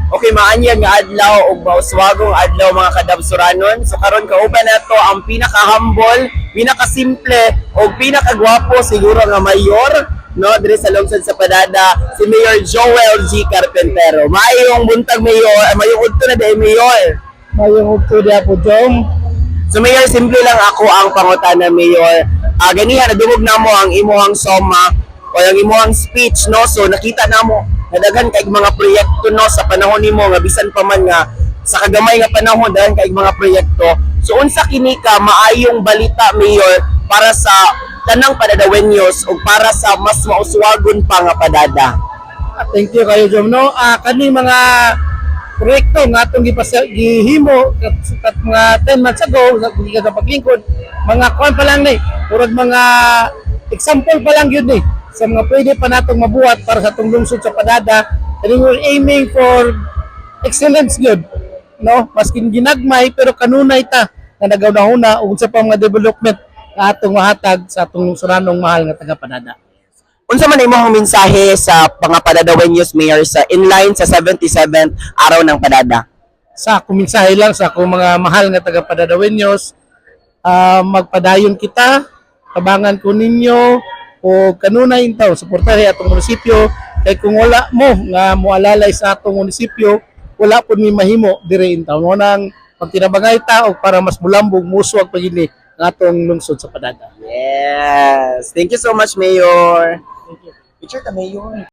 Okay, maanyag nga adlaw ug mauswagong adlaw mga kadabsuranon. So karon kauban nato ang pinaka-humble, pinaka-simple ug pinaka-gwapo siguro nga mayor no dire sa lungsod sa Padada, si Mayor Joel G. Carpentero. Maayong buntag mayor, mayong udto na day mayor. Mayong ugto dia po Jom. So Mayor, simple lang ako ang pangutana Mayor. Ganiha nadungog namo ang imuhang soma o ang imuhang speech no. So nakita namo nadagan kay mga proyekto no sa panahon nimo nga bisan pa man nga sa kagamay nga panahon daghan kay mga proyekto. So unsa kini ka maayong balita Mayor para sa tanang Padadawenyos o para sa mas mauswagon pa nga Padada? Thank you kayo Jom no. Kani mga proyekto nga atong gihimo kat mga 10 months ago sa gikan paglingkod, mga kuan pa lang ni, purag mga example pa lang yun ni sa mga pwede pa natong mabuhat para sa atong lungsod sa Padada. And we're aiming for excellence good, no? Maskin ginagmay pero kanunay ta nga nagaw-na ug sa pa mga development nga atong mahatag sa atong lungsuranong mahal nga taga Padada. Unsa man imong mensahe sa mga Padadawenyos Mayor sa inline sa 77th araw ng Padada? Sa akong mensahe lang sa akong mga mahal nga taga Padadawenyos, magpadayon kita, tabangan ko ninyo o kanunay intaw suportahe atong munisipyo kay kung wala mo nga moalalay sa atong munisipyo, wala pud mi mahimo dire intaw. Mo nang pagtinabangay ta og para mas bulambog muswag pagili ang atong lungsod sa Padada. Yes. Thank you so much, Mayor. Picture ka, Mayor.